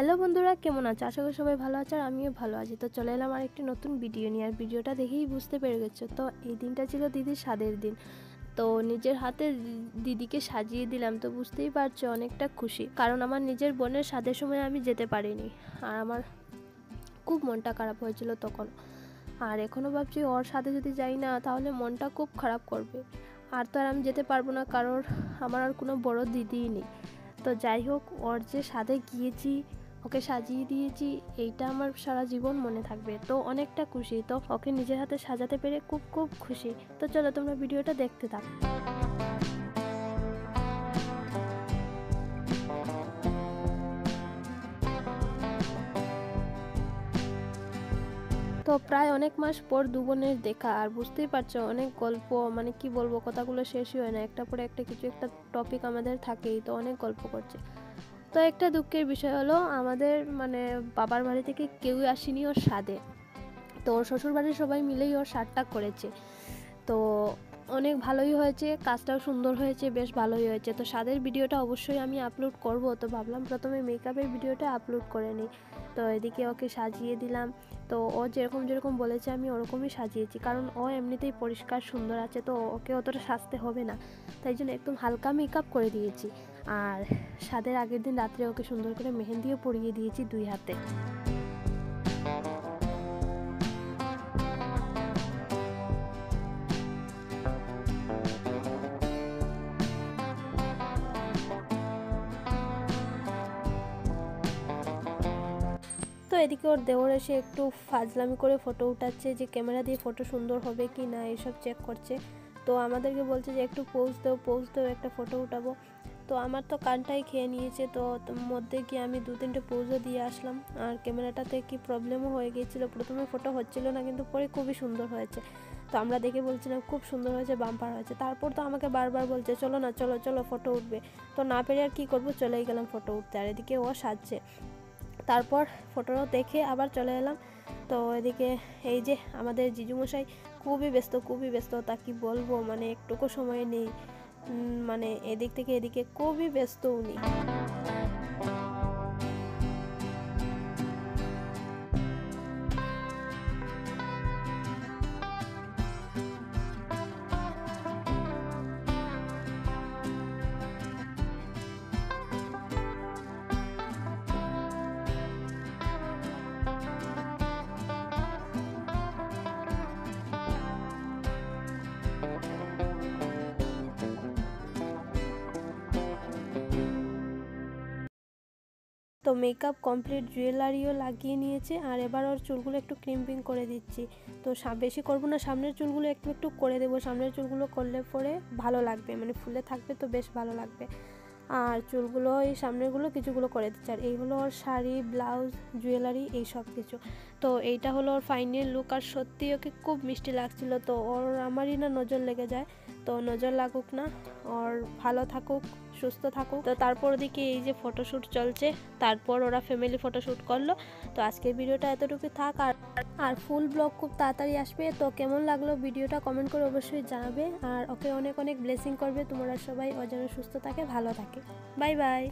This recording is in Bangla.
হ্যালো বন্ধুরা, কেমন আছো? আশা করি সবাই ভালো আছে আর আমিও ভালো আছি। তো চলে এলাম আর একটি নতুন ভিডিও নিয়ে। আর ভিডিওটা দেখেই বুঝতে পেরে গেছো, তো এই দিনটা ছিল দিদির স্বাদের দিন। তো নিজের হাতে দিদিকে সাজিয়ে দিলাম, তো বুঝতেই পারছো অনেকটা খুশি, কারণ আমার নিজের বোনের স্বাদের সময় আমি যেতে পারিনি। আর আমার খুব মনটা খারাপ হয়েছিল তখন। আর এখনও ভাবছি ওর সাথে যদি যাই না তাহলে মনটা খুব খারাপ করবে। আর তো আর আমি যেতে পারবো না, কারণ আমার আর কোনো বড় দিদিই নেই। তো যাই হোক, ওর যে সাথে গিয়েছি, ওকে সাজিয়ে দিয়েছি, এইটা আমার সারা জীবন মনে থাকবে। তো অনেকটা খুশি, তো ওকে নিজের হাতে সাজাতে পেরে খুব খুব খুশি। তো চলো তোমরা ভিডিওটা দেখতে থাকো। তো প্রায় অনেক মাস পর দু বোনের দেখা, আর বুঝতেই পারছো অনেক গল্প, মানে কি বলবো, কথাগুলো শেষই হয় না, একটা পরে একটা কিছু একটা টপিক আমাদের থাকেই, তো অনেক গল্প করছে। তো একটা দুঃখের বিষয় হলো, আমাদের মানে বাবার বাড়ি থেকে কেউই আসেনি ওর স্বাদে। তো ওর শ্বশুরবাড়ির সবাই মিলেই ওর স্বাদটা করেছে। তো অনেক ভালোই হয়েছে, কাজটাও সুন্দর হয়েছে, বেশ ভালোই হয়েছে। তো স্বাদের ভিডিওটা অবশ্যই আমি আপলোড করব। তো ভাবলাম প্রথমে মেকআপের ভিডিওটা আপলোড করে নিই। তো এদিকে ওকে সাজিয়ে দিলাম। তো ও যেরকম যেরকম বলেছে আমি ওরকমই সাজিয়েছি, কারণ ও এমনিতেই পরিষ্কার সুন্দর আছে, তো ওকে অতটা সাজতে হবে না। তাই জন্য একদম হালকা মেকআপ করে দিয়েছি। আর স্বাদের আগের দিন রাত্রে ওকে সুন্দর করে মেহেন্দিও পরিয়ে দিয়েছি 2 হাতে। তো এদিকে ওর দেওর এসে একটু ফাজলামি করে ফটো উঠাচ্ছে, যে ক্যামেরা দিয়ে ফটো সুন্দর হবে কি না এইসব চেক করছে। তো আমাদেরকে বলছে যে একটু পোজ দাও, একটা ফটো উঠাবো। তো আমার তো কানটাই খেয়ে নিয়েছে, তো মধ্যে গিয়ে আমি 2-3টে পোজও দিয়ে আসলাম। আর ক্যামেরাটাতে কি প্রবলেমও হয়ে গিয়েছিলো, প্রথমে ফটো হচ্ছিল না, কিন্তু পরে খুবই সুন্দর হয়েছে। তো আমরা দেখে বলছিলাম খুব সুন্দর হয়েছে, বাম্পার হয়েছে। তারপর তো আমাকে বারবার বলছে চলো না, চলো চলো ফটো উঠবে। তো না পেরে আর কী করবো, চলেই গেলাম ফটো উঠতে। আর এদিকে ও সাজছে। তারপর ফটোটা দেখে আবার চলে এলাম। তো এদিকে এই যে আমাদের জিজুমশাই খুবই ব্যস্ত, তা কি বলবো, মানে একটুকু সময় নেই। মানে এদিক থেকে এদিকে খুবই ব্যস্ত উনি। তো মেকআপ কমপ্লিট, জুয়েলারিও লাগিয়ে নিয়েছে। আর এবার ওর চুলগুলো একটু ক্রিম্পিং করে দিচ্ছি। তো বেশি করবো না, সামনের চুলগুলো একটু একটু করে দেবো। সামনের চুলগুলো করলে পরে ভালো লাগবে, মানে ফুলে থাকবে, তো বেশ ভালো লাগবে। আর চুলগুলো এই সামনেরগুলো কিছুগুলো করে দিচ্ছে। আর এই হলো ওর শাড়ি, ব্লাউজ, জুয়েলারি, এই সব কিছু। তো এইটা হলো ওর ফাইনাল লুক। আর সত্যি ওকে খুব মিষ্টি লাগছিল। তো ওর আমারই না নজর লেগে যায়, তো নজর লাগুক না, ওর ভালো থাকুক, সুস্থ থাকুক। তো তারপর ওদিকে এই যে ফটোশ্যুট চলছে, তারপর ওরা ফ্যামিলি ফটোশ্যুট করলো। তো আজকের ভিডিওটা এতটুকু থাক। আর ফুল ব্লগ খুব তাড়াতাড়ি আসবে। তো কেমন লাগলো ভিডিওটা কমেন্ট করে অবশ্যই জানাবে। আর ওকে অনেক অনেক ব্লেসিং করবে তোমরা সবাই, ও যেন সুস্থ থাকে, ভালো থাকে। Bye bye.